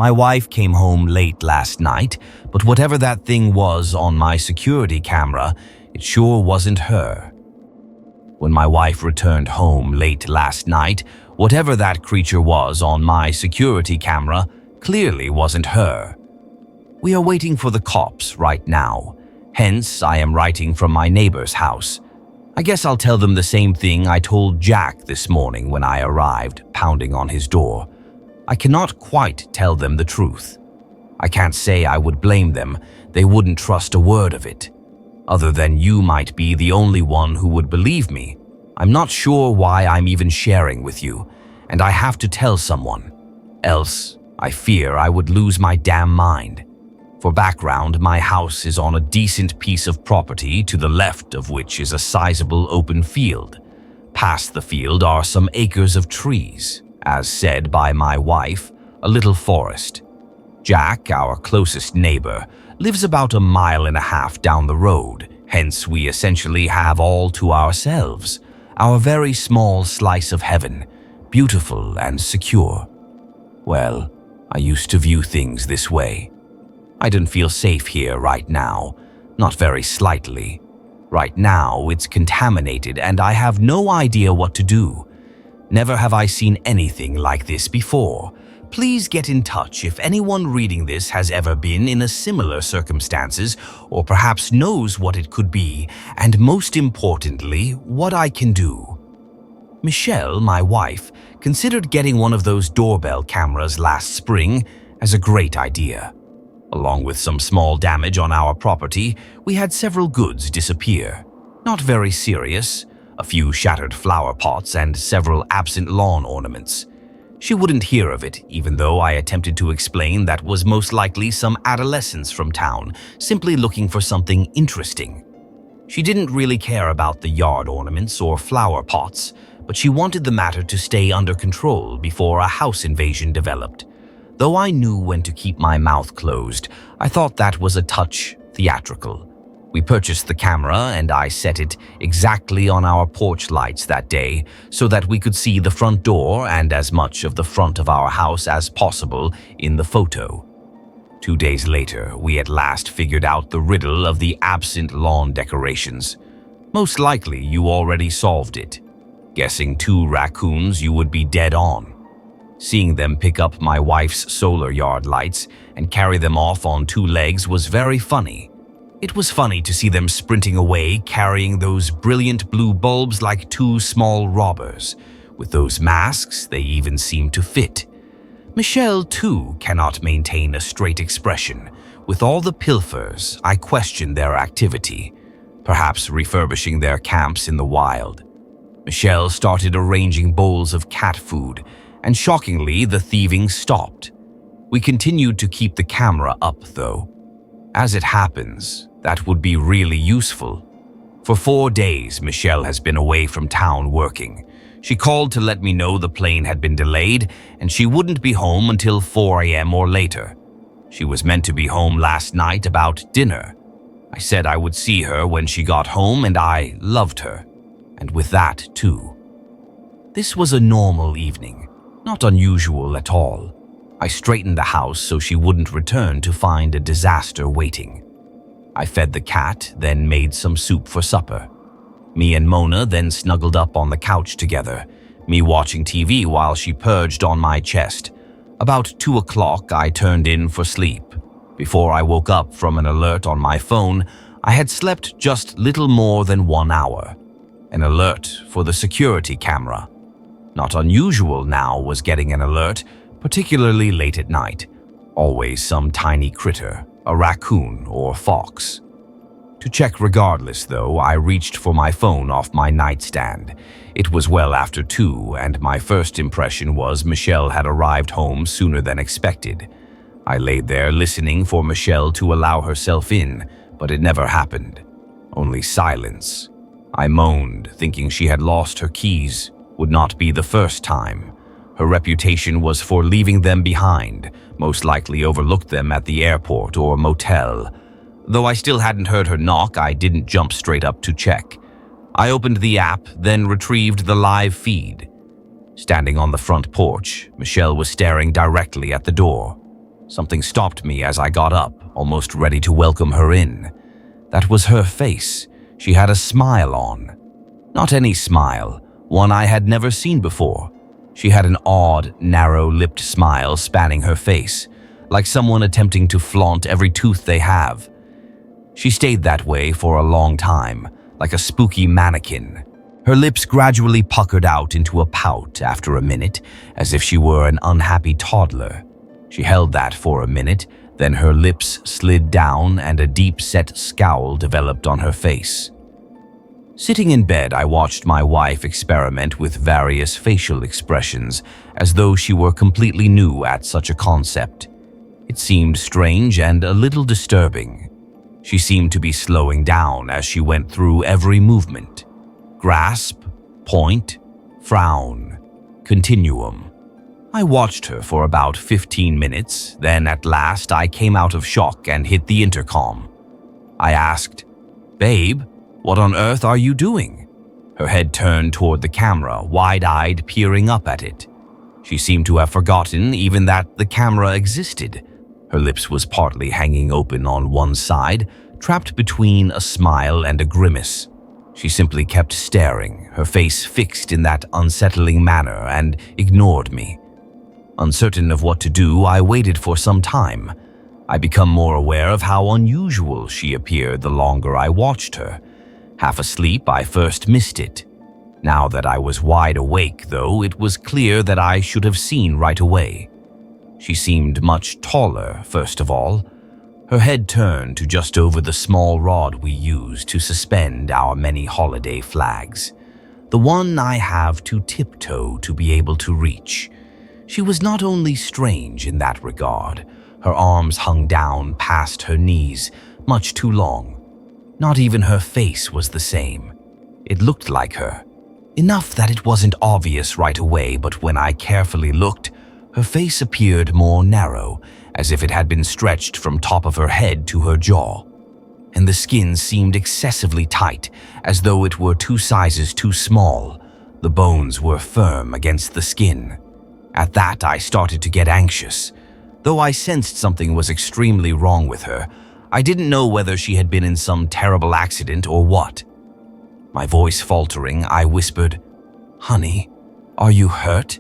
My wife came home late last night, but whatever that thing was on my security camera, it sure wasn't her. When my wife returned home late last night, whatever that creature was on my security camera clearly wasn't her. We are waiting for the cops right now. Hence, I am writing from my neighbor's house. I guess I'll tell them the same thing I told Jack this morning when I arrived, pounding on his door. I cannot quite tell them the truth. I can't say I would blame them. They wouldn't trust a word of it. Other than you might be the only one who would believe me. I'm not sure why I'm even sharing with you, and I have to tell someone. Else, I fear I would lose my damn mind. For background, my house is on a decent piece of property to the left of which is a sizable open field. Past the field are some acres of trees. As said by my wife, a little forest. Jack, our closest neighbor, lives about 1.5 miles down the road, hence we essentially have all to ourselves, our very small slice of heaven, beautiful and secure. Well, I used to view things this way. I don't feel safe here right now, not very slightly. Right now, it's contaminated and I have no idea what to do. Never have I seen anything like this before. Please get in touch if anyone reading this has ever been in a similar circumstances or perhaps knows what it could be, and most importantly, what I can do. Michelle, my wife, considered getting one of those doorbell cameras last spring as a great idea. Along with some small damage on our property, we had several goods disappear. Not very serious, a few shattered flower pots and several absent lawn ornaments. She wouldn't hear of it, even though I attempted to explain that was most likely some adolescents from town, simply looking for something interesting. She didn't really care about the yard ornaments or flower pots, but she wanted the matter to stay under control before a house invasion developed. Though I knew when to keep my mouth closed, I thought that was a touch theatrical. We purchased the camera and I set it exactly on our porch lights that day so that we could see the front door and as much of the front of our house as possible in the photo. 2 days later, we at last figured out the riddle of the absent lawn decorations. Most likely you already solved it. Guessing 2 raccoons, you would be dead on. Seeing them pick up my wife's solar yard lights and carry them off on 2 legs was very funny. It was funny to see them sprinting away carrying those brilliant blue bulbs like 2 small robbers. With those masks, they even seemed to fit. Michelle, too, cannot maintain a straight expression. With all the pilfers, I question their activity, perhaps refurbishing their camps in the wild. Michelle started arranging bowls of cat food, and shockingly, the thieving stopped. We continued to keep the camera up, though. As it happens, that would be really useful. For 4 days, Michelle has been away from town working. She called to let me know the plane had been delayed and she wouldn't be home until 4 a.m. or later. She was meant to be home last night about dinner. I said I would see her when she got home and I loved her. And with that, too. This was a normal evening. Not unusual at all. I straightened the house so she wouldn't return to find a disaster waiting. I fed the cat, then made some soup for supper. Me and Mona then snuggled up on the couch together, me watching TV while she purged on my chest. About 2 o'clock, I turned in for sleep. Before I woke up from an alert on my phone, I had slept just little more than 1 hour. An alert for the security camera. Not unusual now was getting an alert, particularly late at night. Always some tiny critter, a raccoon or fox. To check regardless, though, I reached for my phone off my nightstand. It was well after 2, and my first impression was Michelle had arrived home sooner than expected. I laid there listening for Michelle to allow herself in, but it never happened. Only silence. I moaned, thinking she had lost her keys. Would not be the first time. Her reputation was for leaving them behind, most likely overlooked them at the airport or motel. Though I still hadn't heard her knock, I didn't jump straight up to check. I opened the app, then retrieved the live feed. Standing on the front porch, Michelle was staring directly at the door. Something stopped me as I got up, almost ready to welcome her in. That was her face. She had a smile on. Not any smile, one I had never seen before. She had an odd, narrow-lipped smile spanning her face, like someone attempting to flaunt every tooth they have. She stayed that way for a long time, like a spooky mannequin. Her lips gradually puckered out into a pout after a minute, as if she were an unhappy toddler. She held that for a minute, then her lips slid down and a deep-set scowl developed on her face. Sitting in bed, I watched my wife experiment with various facial expressions, as though she were completely new at such a concept. It seemed strange and a little disturbing. She seemed to be slowing down as she went through every movement. Grasp, point, frown, continuum. I watched her for about 15 minutes, then at last I came out of shock and hit the intercom. I asked, "Babe, what on earth are you doing?" Her head turned toward the camera, wide-eyed, peering up at it. She seemed to have forgotten even that the camera existed. Her lips was partly hanging open on one side, trapped between a smile and a grimace. She simply kept staring, her face fixed in that unsettling manner, and ignored me. Uncertain of what to do, I waited for some time. I became more aware of how unusual she appeared the longer I watched her. Half asleep, I first missed it. Now that I was wide awake, though, it was clear that I should have seen right away. She seemed much taller, first of all. Her head turned to just over the small rod we use to suspend our many holiday flags. The one I have to tiptoe to be able to reach. She was not only strange in that regard. Her arms hung down past her knees, much too long. Not even her face was the same. It looked like her. Enough that it wasn't obvious right away, but when I carefully looked, her face appeared more narrow, as if it had been stretched from top of her head to her jaw. And the skin seemed excessively tight, as though it were 2 sizes too small. The bones were firm against the skin. At that, I started to get anxious. Though I sensed something was extremely wrong with her, I didn't know whether she had been in some terrible accident or what. My voice faltering, I whispered, "Honey, are you hurt?"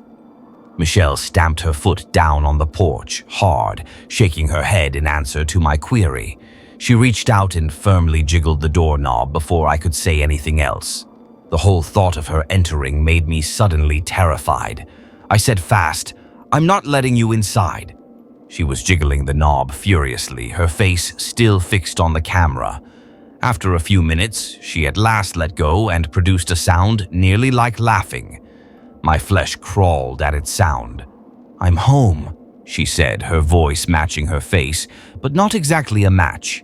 Michelle stamped her foot down on the porch, hard, shaking her head in answer to my query. She reached out and firmly jiggled the doorknob before I could say anything else. The whole thought of her entering made me suddenly terrified. I said fast, "I'm not letting you inside." She was jiggling the knob furiously, her face still fixed on the camera. After a few minutes, she at last let go and produced a sound nearly like laughing. My flesh crawled at its sound. "I'm home," she said, her voice matching her face, but not exactly a match.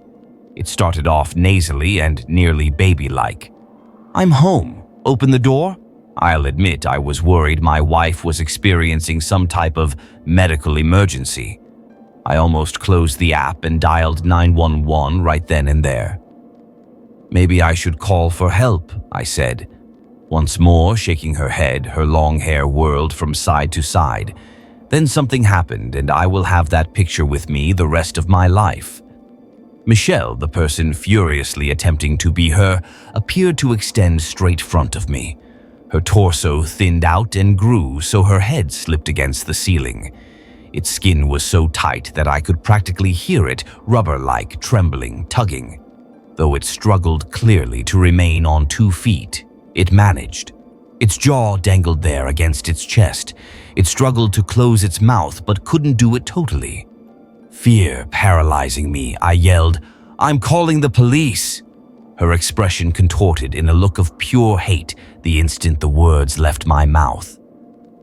It started off nasally and nearly baby-like. "I'm home. Open the door?" I'll admit I was worried my wife was experiencing some type of medical emergency. I almost closed the app and dialed 911 right then and there. "Maybe I should call for help," I said. Once more, shaking her head, her long hair whirled from side to side. Then something happened, and I will have that picture with me the rest of my life. Michelle, the person furiously attempting to be her, appeared to extend straight front of me. Her torso thinned out and grew so her head slipped against the ceiling. Its skin was so tight that I could practically hear it, rubber-like, trembling, tugging. Though it struggled clearly to remain on 2 feet, it managed. Its jaw dangled there against its chest. It struggled to close its mouth but couldn't do it totally. Fear paralyzing me, I yelled, "I'm calling the police!" Her expression contorted in a look of pure hate the instant the words left my mouth.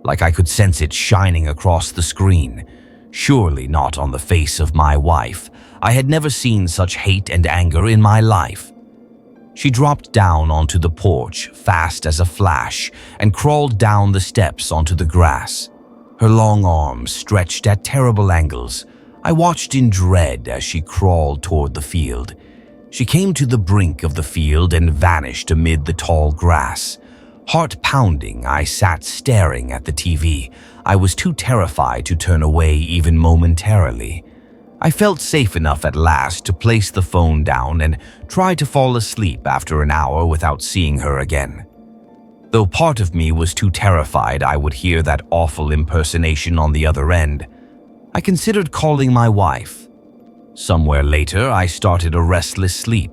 Like I could sense it shining across the screen. Surely not on the face of my wife. I had never seen such hate and anger in my life. She dropped down onto the porch, fast as a flash, and crawled down the steps onto the grass. Her long arms stretched at terrible angles. I watched in dread as she crawled toward the field. She came to the brink of the field and vanished amid the tall grass. Heart pounding, I sat staring at the TV. I was too terrified to turn away even momentarily. I felt safe enough at last to place the phone down and try to fall asleep after an hour without seeing her again. Though part of me was too terrified I would hear that awful impersonation on the other end, I considered calling my wife. Somewhere later, I started a restless sleep.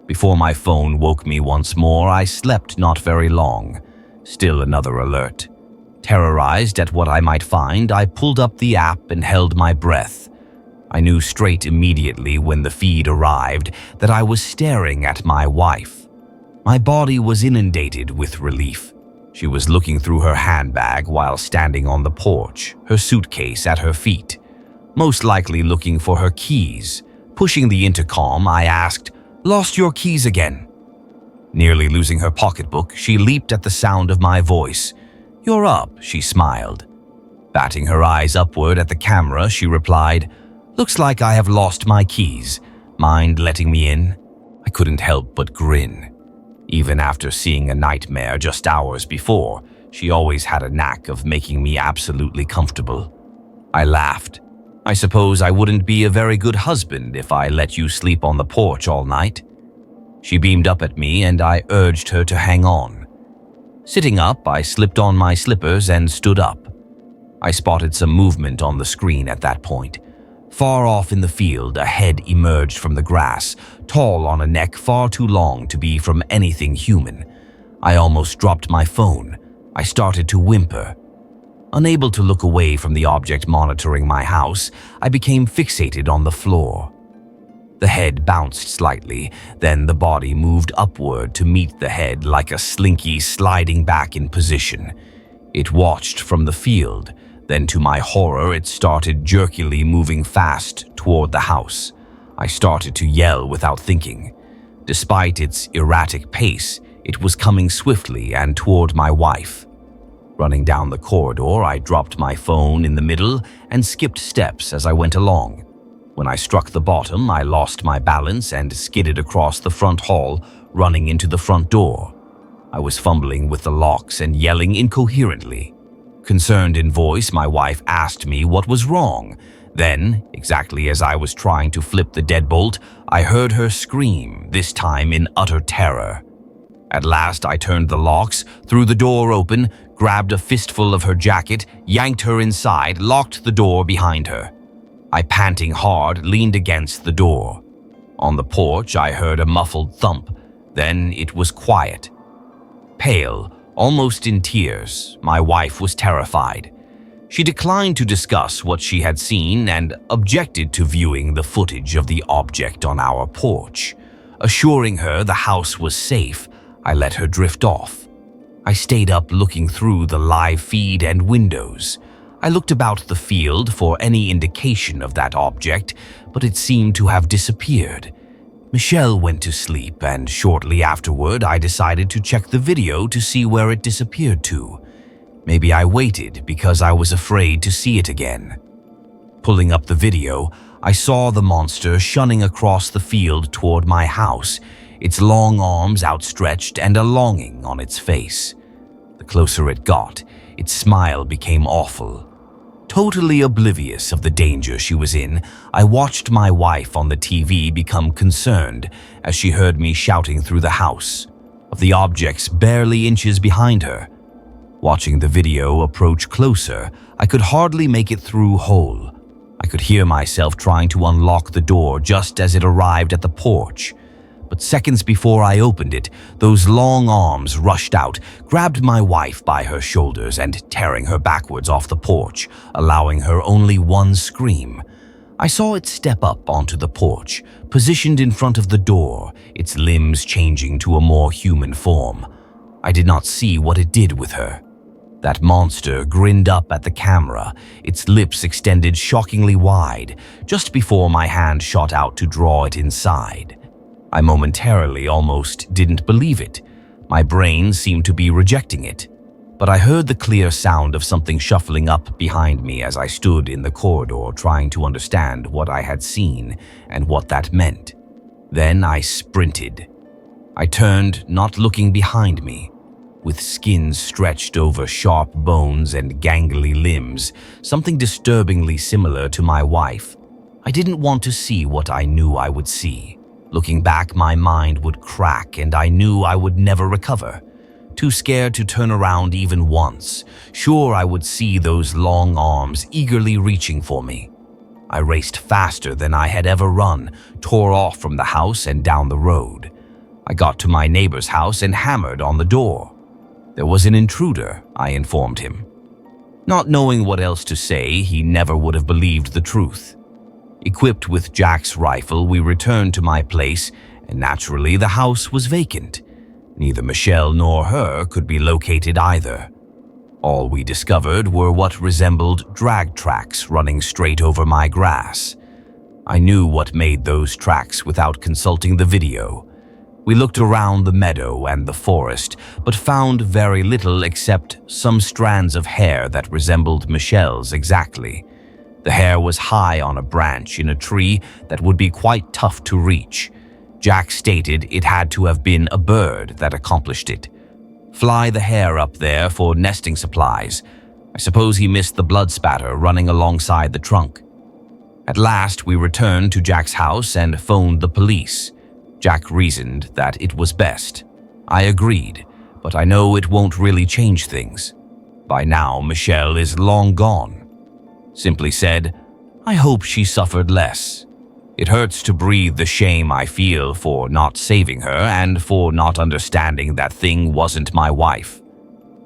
Before my phone woke me once more, I slept not very long. Still another alert. Terrorized at what I might find, I pulled up the app and held my breath. I knew straight immediately when the feed arrived that I was staring at my wife. My body was inundated with relief. She was looking through her handbag while standing on the porch, her suitcase at her feet, most likely looking for her keys. Pushing the intercom, I asked, "Lost your keys again?" Nearly losing her pocketbook, she leaped at the sound of my voice. "You're up," she smiled. Batting her eyes upward at the camera, she replied, "Looks like I have lost my keys. Mind letting me in?" I couldn't help but grin. Even after seeing a nightmare just hours before, she always had a knack of making me absolutely comfortable. I laughed. "I suppose I wouldn't be a very good husband if I let you sleep on the porch all night." She beamed up at me and I urged her to hang on. Sitting up, I slipped on my slippers and stood up. I spotted some movement on the screen at that point. Far off in the field, a head emerged from the grass, tall on a neck far too long to be from anything human. I almost dropped my phone. I started to whimper. Unable to look away from the object monitoring my house, I became fixated on the floor. The head bounced slightly, then the body moved upward to meet the head like a slinky sliding back in position. It watched from the field. Then to my horror, it started jerkily moving fast toward the house. I started to yell without thinking. Despite its erratic pace, it was coming swiftly and toward my wife. Running down the corridor, I dropped my phone in the middle and skipped steps as I went along. When I struck the bottom, I lost my balance and skidded across the front hall, running into the front door. I was fumbling with the locks and yelling incoherently. Concerned in voice, my wife asked me what was wrong. Then, exactly as I was trying to flip the deadbolt, I heard her scream, this time in utter terror. At last, I turned the locks, threw the door open, grabbed a fistful of her jacket, yanked her inside, locked the door behind her. I, panting hard, leaned against the door. On the porch, I heard a muffled thump. Then it was quiet. Pale, almost in tears, my wife was terrified. She declined to discuss what she had seen and objected to viewing the footage of the object on our porch. Assuring her the house was safe, I let her drift off. I stayed up looking through the live feed and windows. I looked about the field for any indication of that object, but it seemed to have disappeared. Michelle went to sleep, and shortly afterward I decided to check the video to see where it disappeared to. Maybe I waited because I was afraid to see it again. Pulling up the video, I saw the monster shunning across the field toward my house, its long arms outstretched and a longing on its face. The closer it got, its smile became awful. Totally oblivious of the danger she was in, I watched my wife on the TV become concerned as she heard me shouting through the house, of the objects barely inches behind her. Watching the video approach closer, I could hardly make it through whole. I could hear myself trying to unlock the door just as it arrived at the porch. But seconds before I opened it, those long arms rushed out, grabbed my wife by her shoulders and tearing her backwards off the porch, allowing her only one scream. I saw it step up onto the porch, positioned in front of the door, its limbs changing to a more human form. I did not see what it did with her. That monster grinned up at the camera, its lips extended shockingly wide, just before my hand shot out to draw it inside. I momentarily almost didn't believe it. My brain seemed to be rejecting it. But I heard the clear sound of something shuffling up behind me as I stood in the corridor trying to understand what I had seen and what that meant. Then I sprinted. I turned, not looking behind me. With skin stretched over sharp bones and gangly limbs, something disturbingly similar to my wife. I didn't want to see what I knew I would see. Looking back, my mind would crack and I knew I would never recover. Too scared to turn around even once, sure I would see those long arms eagerly reaching for me. I raced faster than I had ever run, tore off from the house and down the road. I got to my neighbor's house and hammered on the door. There was an intruder, I informed him. Not knowing what else to say, he never would have believed the truth. Equipped with Jack's rifle, we returned to my place, and naturally the house was vacant. Neither Michelle nor her could be located either. All we discovered were what resembled drag tracks running straight over my grass. I knew what made those tracks without consulting the video. We looked around the meadow and the forest, but found very little except some strands of hair that resembled Michelle's exactly. The hair was high on a branch in a tree that would be quite tough to reach. Jack stated it had to have been a bird that accomplished it. Fly the hair up there for nesting supplies. I suppose he missed the blood spatter running alongside the trunk. At last, we returned to Jack's house and phoned the police. Jack reasoned that it was best. I agreed, but I know it won't really change things. By now, Michelle is long gone. Simply said, I hope she suffered less. It hurts to breathe the shame I feel for not saving her and for not understanding that thing wasn't my wife.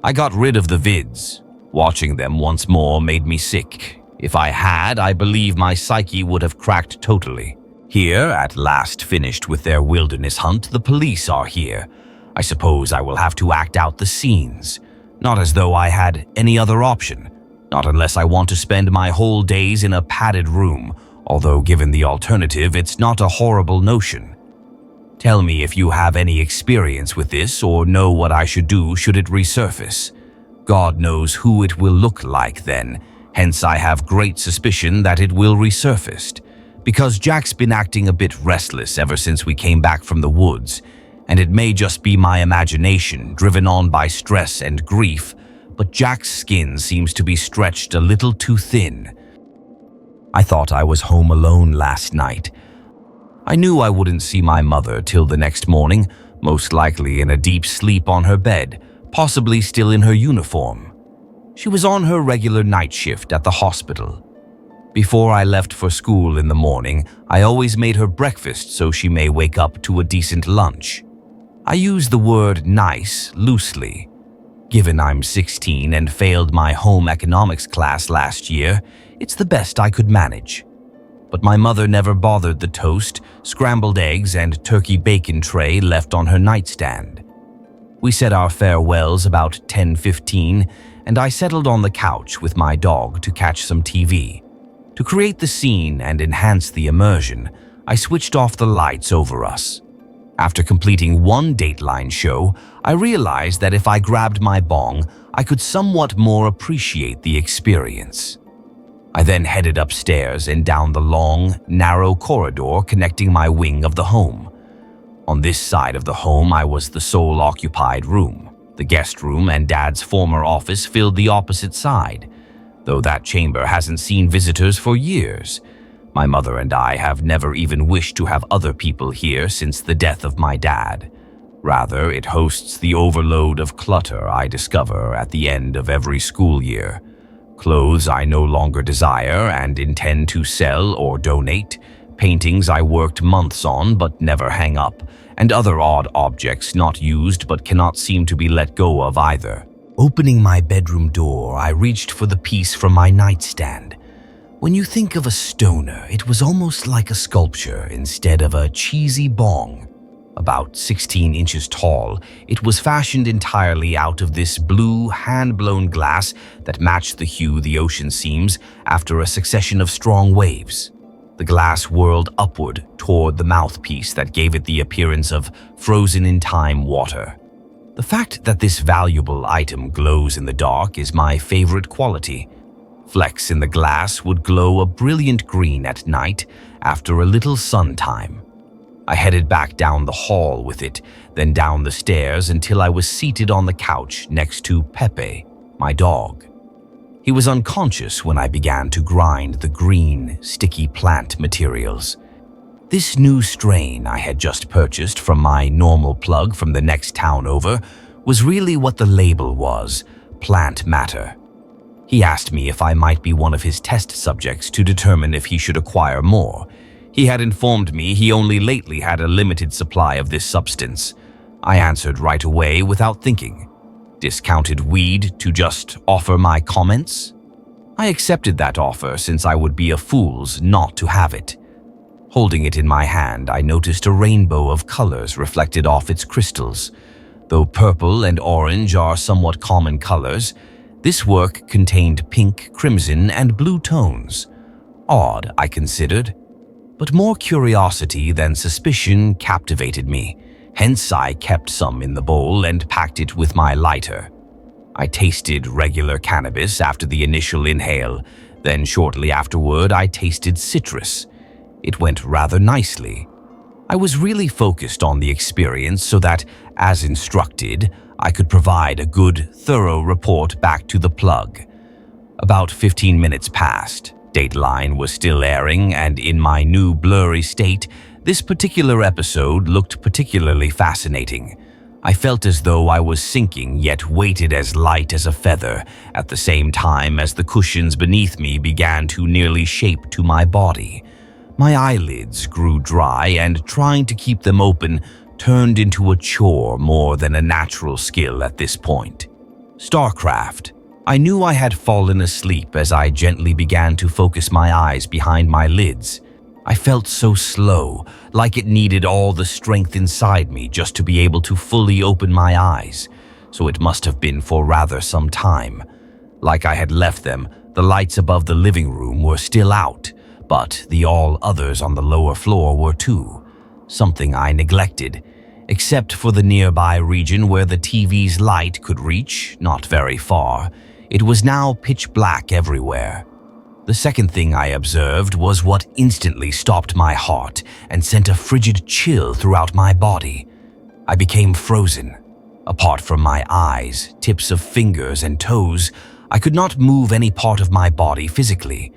I got rid of the vids. Watching them once more made me sick. If I had, I believe my psyche would have cracked totally. Here, at last finished with their wilderness hunt, the police are here. I suppose I will have to act out the scenes. Not as though I had any other option. Not unless I want to spend my whole days in a padded room. Although given the alternative, it's not a horrible notion. Tell me if you have any experience with this or know what I should do should it resurface. God knows who it will look like then, hence I have great suspicion that it will resurface. Because Jack's been acting a bit restless ever since we came back from the woods, and it may just be my imagination driven on by stress and grief, but Jack's skin seems to be stretched a little too thin. I thought I was home alone last night. I knew I wouldn't see my mother till the next morning, most likely in a deep sleep on her bed, possibly still in her uniform. She was on her regular night shift at the hospital. Before I left for school in the morning, I always made her breakfast so she may wake up to a decent lunch. I use the word nice loosely. Given I'm 16 and failed my home economics class last year, it's the best I could manage. But my mother never bothered the toast, scrambled eggs, and turkey bacon tray left on her nightstand. We said our farewells about 10:15, and I settled on the couch with my dog to catch some TV. To create the scene and enhance the immersion, I switched off the lights over us. After completing one Dateline show, I realized that if I grabbed my bong, I could somewhat more appreciate the experience. I then headed upstairs and down the long, narrow corridor connecting my wing of the home. On this side of the home, I was the sole occupied room. The guest room and Dad's former office filled the opposite side, though that chamber hasn't seen visitors for years. My mother and I have never even wished to have other people here since the death of my dad. Rather, it hosts the overload of clutter I discover at the end of every school year. Clothes I no longer desire and intend to sell or donate, paintings I worked months on but never hang up, and other odd objects not used but cannot seem to be let go of either. Opening my bedroom door, I reached for the piece from my nightstand. When you think of a stoner, it was almost like a sculpture instead of a cheesy bong. About 16 inches tall, it was fashioned entirely out of this blue, hand-blown glass that matched the hue the ocean seems after a succession of strong waves. The glass whirled upward toward the mouthpiece that gave it the appearance of frozen-in-time water. The fact that this valuable item glows in the dark is my favorite quality. Flecks in the glass would glow a brilliant green at night after a little sun time. I headed back down the hall with it, then down the stairs until I was seated on the couch next to Pepe, my dog. He was unconscious when I began to grind the green, sticky plant materials. This new strain I had just purchased from my normal plug from the next town over was really what the label was, plant matter. He asked me if I might be one of his test subjects to determine if he should acquire more. He had informed me he only lately had a limited supply of this substance. I answered right away without thinking. Discounted weed to just offer my comments? I accepted that offer since I would be a fool's not to have it. Holding it in my hand, I noticed a rainbow of colors reflected off its crystals. Though purple and orange are somewhat common colors, this work contained pink, crimson, and blue tones. Odd, I considered. But more curiosity than suspicion captivated me. Hence, I kept some in the bowl and packed it with my lighter. I tasted regular cannabis after the initial inhale. Then shortly afterward, I tasted citrus. It went rather nicely. I was really focused on the experience so that, as instructed, I could provide a good, thorough report back to the plug. About 15 minutes passed. Dateline was still airing, and in my new blurry state, this particular episode looked particularly fascinating. I felt as though I was sinking, yet weighted as light as a feather, at the same time as the cushions beneath me began to nearly shape to my body. My eyelids grew dry, and trying to keep them open turned into a chore more than a natural skill at this point. Starcraft. I knew I had fallen asleep as I gently began to focus my eyes behind my lids. I felt so slow, like it needed all the strength inside me just to be able to fully open my eyes, so it must have been for rather some time. Like I had left them, the lights above the living room were still out, but the all others on the lower floor were too, something I neglected, except for the nearby region where the TV's light could reach, not very far. It was now pitch black everywhere. The second thing I observed was what instantly stopped my heart and sent a frigid chill throughout my body. I became frozen. Apart from my eyes, tips of fingers, and toes, I could not move any part of my body physically.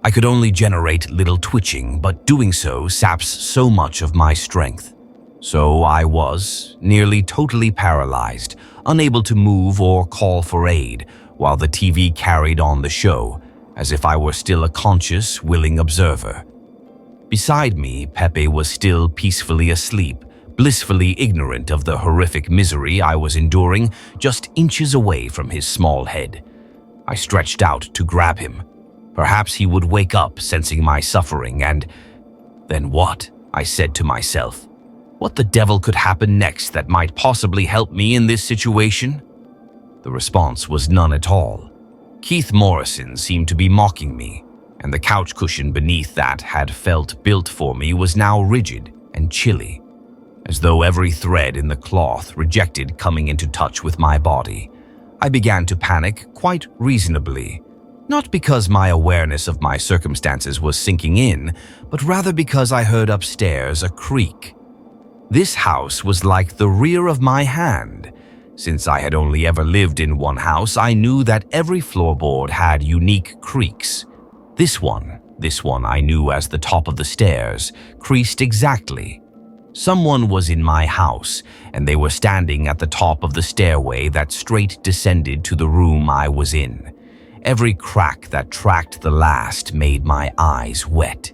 I could only generate little twitching, but doing so saps so much of my strength. So I was nearly totally paralyzed, unable to move or call for aid, while the TV carried on the show, as if I were still a conscious, willing observer. Beside me, Pepe was still peacefully asleep, blissfully ignorant of the horrific misery I was enduring just inches away from his small head. I stretched out to grab him. Perhaps he would wake up sensing my suffering, and then what? I said to myself. What the devil could happen next that might possibly help me in this situation? The response was none at all. Keith Morrison seemed to be mocking me, and the couch cushion beneath that had felt built for me was now rigid and chilly, as though every thread in the cloth rejected coming into touch with my body. I began to panic quite reasonably. Not because my awareness of my circumstances was sinking in, but rather because I heard upstairs a creak. This house was like the rear of my hand. Since I had only ever lived in one house, I knew that every floorboard had unique creaks. This one I knew as the top of the stairs, creased exactly. Someone was in my house, and they were standing at the top of the stairway that straight descended to the room I was in. Every crack that tracked the last made my eyes wet.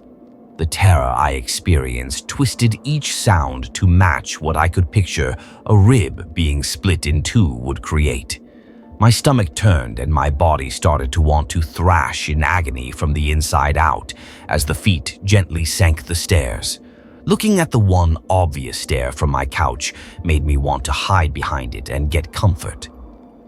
The terror I experienced twisted each sound to match what I could picture a rib being split in two would create. My stomach turned and my body started to want to thrash in agony from the inside out as the feet gently sank the stairs. Looking at the one obvious stair from my couch made me want to hide behind it and get comfort.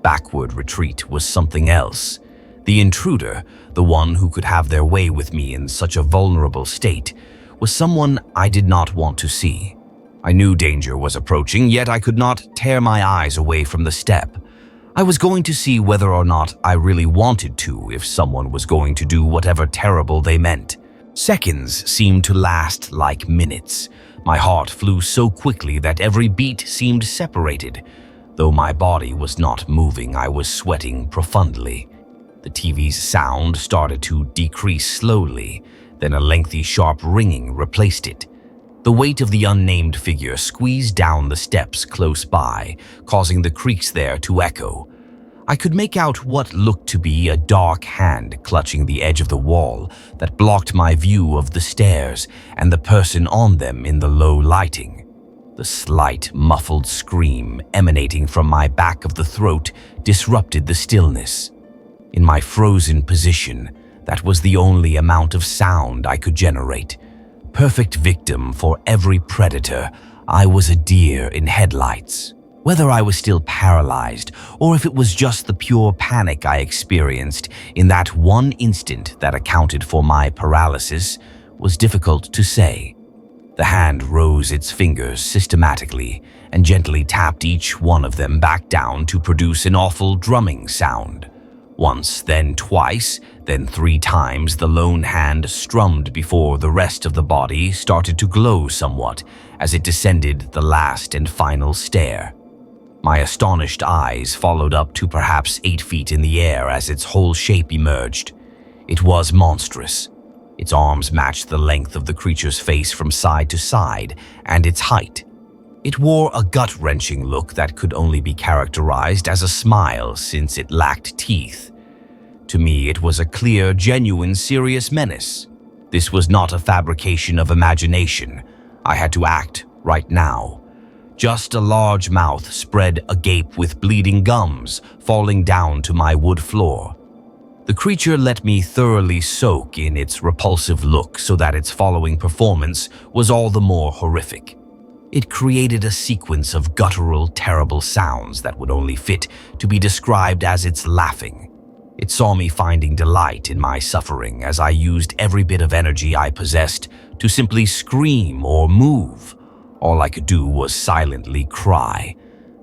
Backward retreat was something else. The intruder, the one who could have their way with me in such a vulnerable state, was someone I did not want to see. I knew danger was approaching, yet I could not tear my eyes away from the step. I was going to see whether or not I really wanted to if someone was going to do whatever terrible they meant. Seconds seemed to last like minutes. My heart flew so quickly that every beat seemed separated. Though my body was not moving, I was sweating profundly. The TV's sound started to decrease slowly, then a lengthy, sharp ringing replaced it. The weight of the unnamed figure squeezed down the steps close by, causing the creaks there to echo. I could make out what looked to be a dark hand clutching the edge of the wall that blocked my view of the stairs and the person on them in the low lighting. The slight, muffled scream emanating from my back of the throat disrupted the stillness. In my frozen position, that was the only amount of sound I could generate. Perfect victim for every predator, I was a deer in headlights. Whether I was still paralyzed or if it was just the pure panic I experienced in that one instant that accounted for my paralysis was difficult to say. The hand rose its fingers systematically and gently tapped each one of them back down to produce an awful drumming sound. Once, then twice, then 3 times the lone hand strummed before the rest of the body started to glow somewhat as it descended the last and final stair. My astonished eyes followed up to perhaps 8 feet in the air as its whole shape emerged. It was monstrous. Its arms matched the length of the creature's face from side to side and its height. It wore a gut-wrenching look that could only be characterized as a smile since it lacked teeth. To me, it was a clear, genuine, serious menace. This was not a fabrication of imagination. I had to act right now. Just a large mouth spread agape with bleeding gums falling down to my wood floor. The creature let me thoroughly soak in its repulsive look so that its following performance was all the more horrific. It created a sequence of guttural, terrible sounds that would only fit to be described as its laughing. It saw me finding delight in my suffering as I used every bit of energy I possessed to simply scream or move. All I could do was silently cry.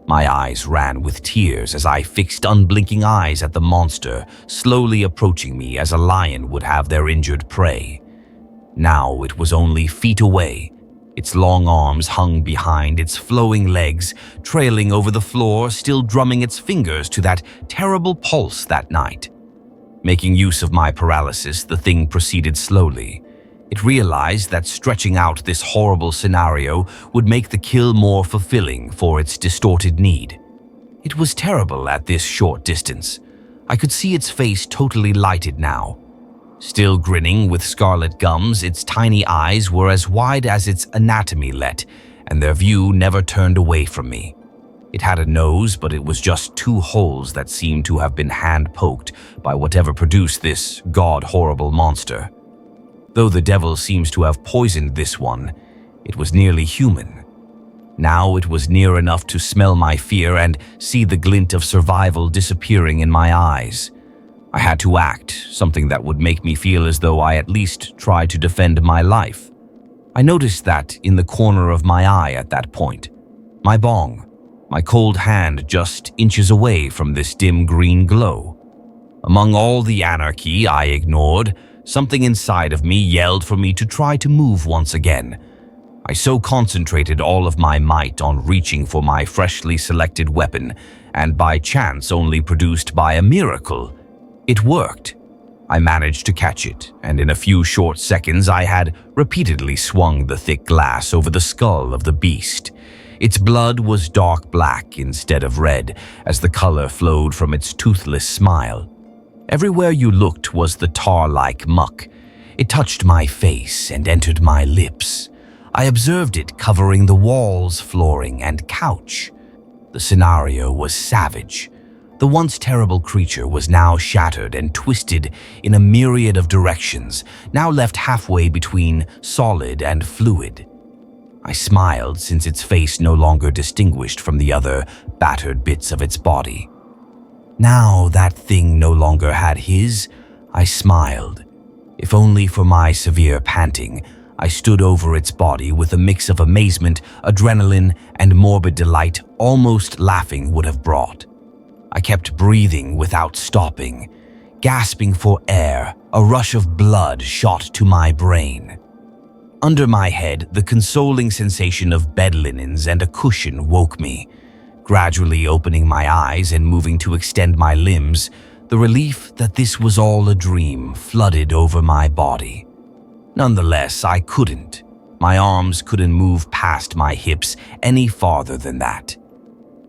My eyes ran with tears as I fixed unblinking eyes at the monster slowly approaching me as a lion would have their injured prey. Now it was only feet away. Its long arms hung behind its flowing legs, trailing over the floor, still drumming its fingers to that terrible pulse that night. Making use of my paralysis, the thing proceeded slowly. It realized that stretching out this horrible scenario would make the kill more fulfilling for its distorted need. It was terrible at this short distance. I could see its face totally lighted now. Still grinning with scarlet gums, its tiny eyes were as wide as its anatomy let, and their view never turned away from me. It had a nose, but it was just 2 holes that seemed to have been hand-poked by whatever produced this god-horrible monster. Though the devil seems to have poisoned this one, it was nearly human. Now it was near enough to smell my fear and see the glint of survival disappearing in my eyes. I had to act, something that would make me feel as though I at least tried to defend my life. I noticed that in the corner of my eye at that point. My bong, my cold hand just inches away from this dim green glow. Among all the anarchy I ignored, something inside of me yelled for me to try to move once again. I so concentrated all of my might on reaching for my freshly selected weapon, and by chance only produced by a miracle, it worked. I managed to catch it, and in a few short seconds I had repeatedly swung the thick glass over the skull of the beast. Its blood was dark black instead of red, as the color flowed from its toothless smile. Everywhere you looked was the tar-like muck. It touched my face and entered my lips. I observed it covering the walls, flooring, and couch. The scenario was savage. The once terrible creature was now shattered and twisted in a myriad of directions, now left halfway between solid and fluid. I smiled since its face no longer distinguished from the other battered bits of its body. Now that thing no longer had his, I smiled. If only for my severe panting, I stood over its body with a mix of amazement, adrenaline, and morbid delight almost laughing would have brought. I kept breathing without stopping, gasping for air. A rush of blood shot to my brain. Under my head, the consoling sensation of bed linens and a cushion woke me. Gradually opening my eyes and moving to extend my limbs, The relief that this was all a dream flooded over my body. Nonetheless, I couldn't. My arms couldn't move past my hips any farther than that.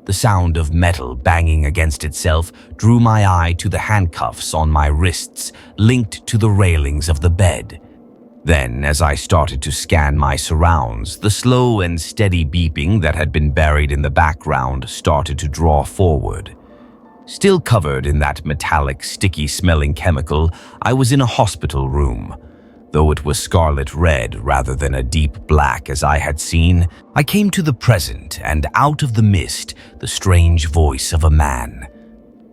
The sound of metal banging against itself drew my eye to the handcuffs on my wrists, linked to the railings of the bed. Then, as I started to scan my surrounds, the slow and steady beeping that had been buried in the background started to draw forward. Still covered in that metallic, sticky-smelling chemical, I was in a hospital room. Though it was scarlet red rather than a deep black as I had seen, I came to the present, and out of the mist, the strange voice of a man.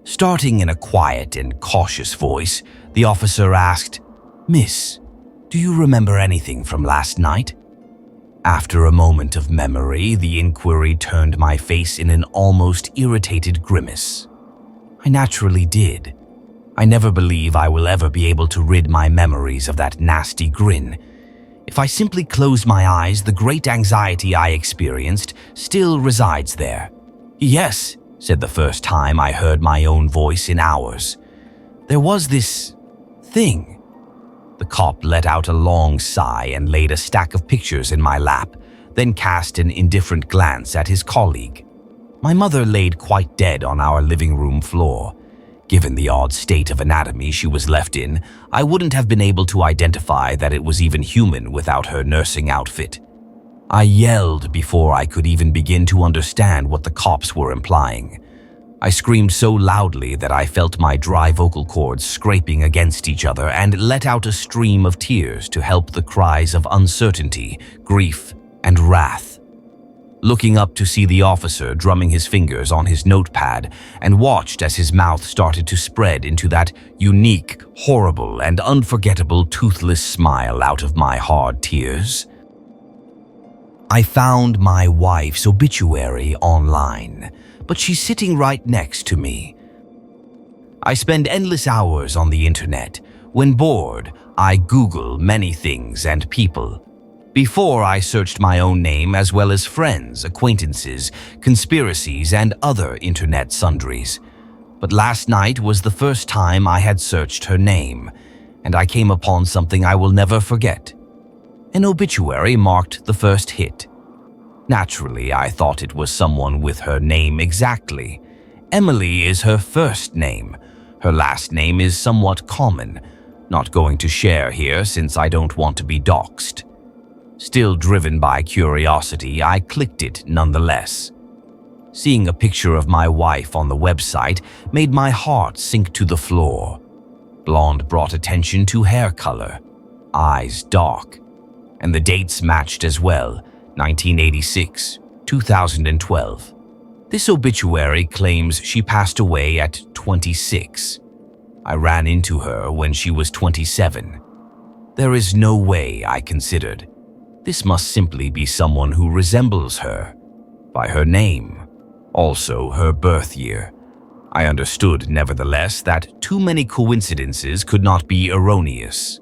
Starting in a quiet and cautious voice, the officer asked, "Miss, do you remember anything from last night?" After a moment of memory, the inquiry turned my face in an almost irritated grimace. I naturally did. I never believe I will ever be able to rid my memories of that nasty grin. If I simply close my eyes, the great anxiety I experienced still resides there. "Yes," said the first time I heard my own voice in hours. "There was this thing." The cop let out a long sigh and laid a stack of pictures in my lap, then cast an indifferent glance at his colleague. My mother laid quite dead on our living room floor. Given the odd state of anatomy she was left in, I wouldn't have been able to identify that it was even human without her nursing outfit. I yelled before I could even begin to understand what the cops were implying. I screamed so loudly that I felt my dry vocal cords scraping against each other and let out a stream of tears to help the cries of uncertainty, grief, and wrath. Looking up to see the officer drumming his fingers on his notepad, and watched as his mouth started to spread into that unique, horrible, and unforgettable toothless smile out of my hard tears. I found my wife's obituary online, but she's sitting right next to me. I spend endless hours on the internet. When bored, I Google many things and people. Before, I searched my own name as well as friends, acquaintances, conspiracies, and other internet sundries. But last night was the first time I had searched her name, and I came upon something I will never forget. An obituary marked the first hit. Naturally, I thought it was someone with her name exactly. Emily is her first name. Her last name is somewhat common. Not going to share here since I don't want to be doxxed. Still driven by curiosity, I clicked it nonetheless. Seeing a picture of my wife on the website made my heart sink to the floor. Blonde brought attention to hair color, eyes dark, and the dates matched as well, 1986, 2012. This obituary claims she passed away at 26. I ran into her when she was 27. There is no way, I considered. This must simply be someone who resembles her, by her name, also her birth year. I understood, nevertheless, that too many coincidences could not be erroneous.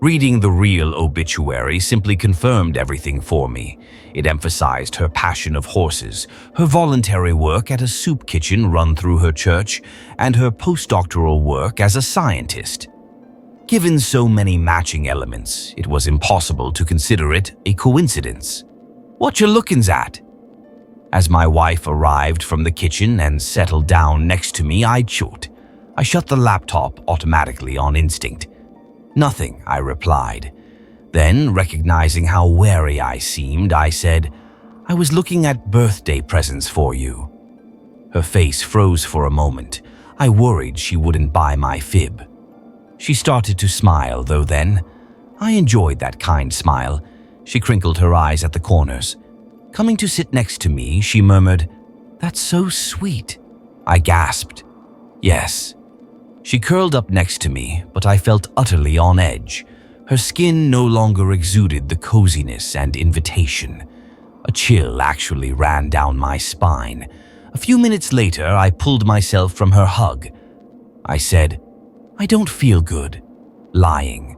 Reading the real obituary simply confirmed everything for me. It emphasized her passion of horses, her voluntary work at a soup kitchen run through her church, and her postdoctoral work as a scientist. Given so many matching elements, it was impossible to consider it a coincidence. "What you lookin's at?" As my wife arrived from the kitchen and settled down next to me, I choked. I shut the laptop automatically on instinct. "Nothing," I replied. Then, recognizing how wary I seemed, I said, "I was looking at birthday presents for you." Her face froze for a moment. I worried she wouldn't buy my fib. She started to smile, though then. I enjoyed that kind smile. She crinkled her eyes at the corners. Coming to sit next to me, she murmured, "That's so sweet." I gasped, "Yes." She curled up next to me, but I felt utterly on edge. Her skin no longer exuded the coziness and invitation. A chill actually ran down my spine. A few minutes later, I pulled myself from her hug. I said, "I don't feel good." Lying.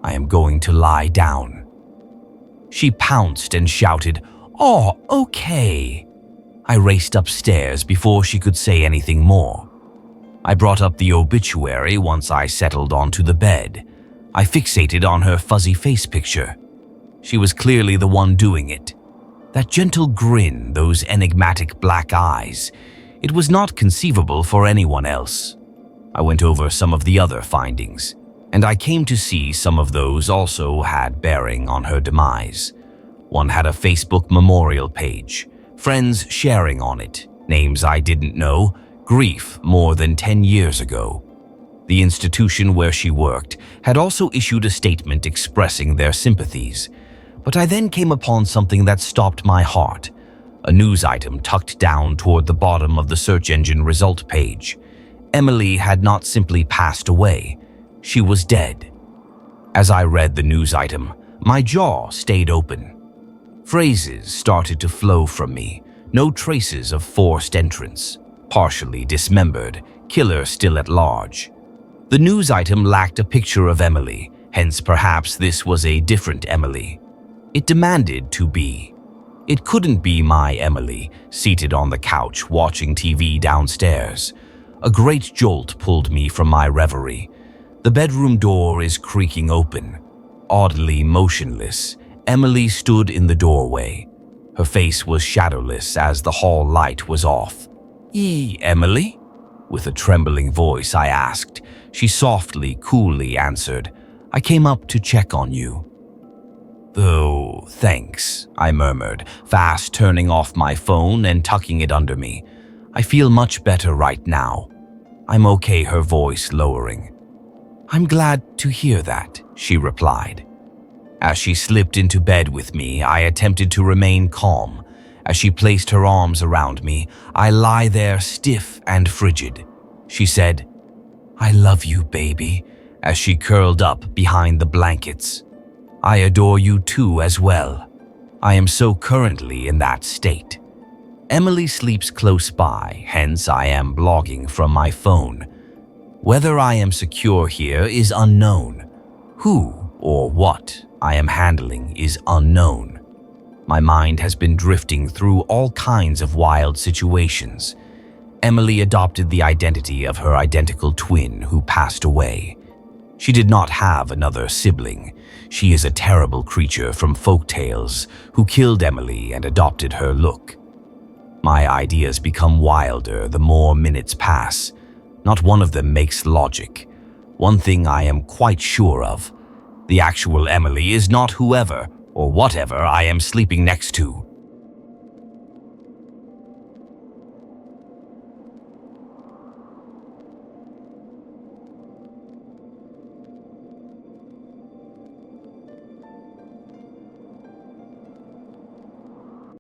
"I am going to lie down." She pounced and shouted, "Oh, okay." I raced upstairs before she could say anything more. I brought up the obituary once I settled onto the bed. I fixated on her fuzzy face picture. She was clearly the one doing it. That gentle grin, those enigmatic black eyes. It was not conceivable for anyone else. I went over some of the other findings, and I came to see some of those also had bearing on her demise. One had a Facebook memorial page, friends sharing on it, names I didn't know, grief more than 10 years ago. The institution where she worked had also issued a statement expressing their sympathies. But I then came upon something that stopped my heart. A news item tucked down toward the bottom of the search engine result page. Emily had not simply passed away. She was dead. As I read the news item, my jaw stayed open. Phrases started to flow from me. No traces of forced entrance. Partially dismembered, killer still at large. The news item lacked a picture of Emily, hence perhaps this was a different Emily. It demanded to be. It couldn't be my Emily, seated on the couch watching TV downstairs. A great jolt pulled me from my reverie. The bedroom door is creaking open. Oddly motionless, Emily stood in the doorway. Her face was shadowless as the hall light was off. Emily?" With a trembling voice I asked. She softly, coolly answered, "I came up to check on you." "Oh, thanks," I murmured, fast turning off my phone and tucking it under me. "I feel much better right now." "I'm okay," her voice lowering. "I'm glad to hear that," she replied. As she slipped into bed with me, I attempted to remain calm. As she placed her arms around me, I lie there stiff and frigid. She said, "I love you, baby," as she curled up behind the blankets. "I adore you too as well. I am so currently in that state." Emily sleeps close by, hence I am blogging from my phone. Whether I am secure here is unknown. Who or what I am handling is unknown. My mind has been drifting through all kinds of wild situations. Emily adopted the identity of her identical twin who passed away. She did not have another sibling. She is a terrible creature from folktales who killed Emily and adopted her look. My ideas become wilder the more minutes pass. Not one of them makes logic. One thing I am quite sure of. The actual Emily is not whoever or whatever I am sleeping next to.